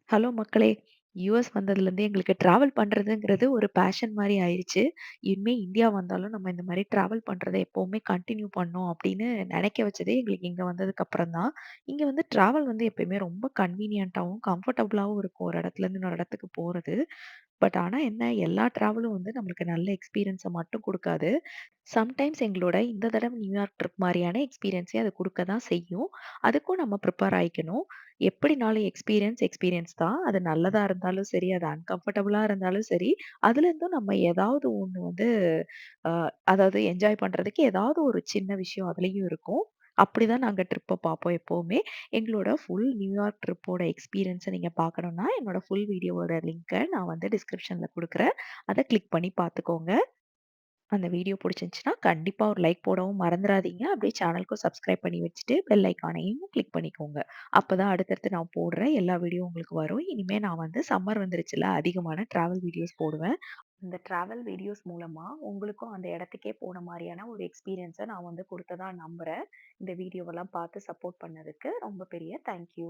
Hello மக்களே! US வந்ததுலேருந்து எங்களுக்கு டிராவல் பண்றதுங்கிறது ஒரு பேஷன் மாரி ஆயிருச்சு. இனிமே இந்தியா வந்தாலும் நம்ம இந்த மாரி டிராவல் பண்றத எப்பவுமே கன்டின்யூ பண்ணணும் அப்படின்னு நெனைக்க வச்சதே எங்களுக்கு இங்க வந்ததுக்கு அப்புறம் தான். இங்க வந்து டிராவல் வந்து எப்பயுமே ரொம்ப கன்வீனியன்ட்டாவும், கம்ஃபர்டபுளாவும் இருக்கும் ஒரு இடத்துலேருந்து இன்னொரு இடத்துக்கு போறது. பட் ஆனா என்ன எல்லா டிராவலும் வந்து நம்மளுக்கு நல்ல எக்ஸ்பீரியன்ஸ மட்டும் குடுக்காது. சம்டைம்ஸ் எங்களோட இந்த தடவ நியூயார்க் ட்ரிப் மாரியான எக்ஸ்பீரியன்ஸே அது குடுக்க தான் செய்யும். அதுக்கும் நம்ம ப்ரிப்பேர் ஆயிக்கணும். எப்படினாலும் எக்ஸ்பீரியன்ஸ் தான். அது நல்லதா இருந்தாலும் சரி, அது அன்கம்ஃபர்டபுளா இருந்தாலும் சரி, அதுலேருந்தும் நம்ம ஏதாவது ஒண்ணு வந்து அ அதாவது என்ஜாய் பண்றதுக்கு ஏதாவது ஒரு சின்ன விஷயம் அதுலயும் இருக்கும். அப்படிதான் நாங்க ட்ரிப்ப பார்ப்போம் எப்பவுமே. எங்களோட ஃபுல் நியூயார்க் ட்ரிப்போட எக்ஸ்பீரியன்ஸ நீங்க பார்க்கணும்னா, என்னோட ஃபுல் வீடியோவோட லிங்க்க நான் வந்து டிஸ்கிரிப்ஷன்ல குடுக்குறேன். அத கிளிக் பண்ணி பார்த்துக்கோங்க. அந்த வீடியோ புடிச்சிருந்துச்சுன்னா, கண்டிப்பா ஒரு லைக் போடவும் மறந்துறாதீங்க. அப்படியே சேனலுக்கும் சப்ஸ்கிரைப் பண்ணி வச்சுட்டு, பெல் ஐகானையும் கிளிக் பண்ணிக்கோங்க. அப்பதான் அடுத்தடுத்து நான் போடுற எல்லா வீடியோ உங்களுக்கு வரும். இனிமே நான் வந்து சம்மர் வந்துருச்சுல்ல, அதிகமான டிராவல் வீடியோஸ் போடுவேன். இந்த டிராவல் வீடியோஸ் மூலமா உங்களுக்கும் அந்த இடத்துக்கே போன மாரியான ஒரு எக்ஸ்பீரியன்ஸ நான் வந்து குடுத்ததா நம்புறேன். இந்த வீடியோவெல்லாம் பார்த்து சப்போர்ட் பண்ணதுக்கு ரொம்ப பெரிய தேங்க் யூ.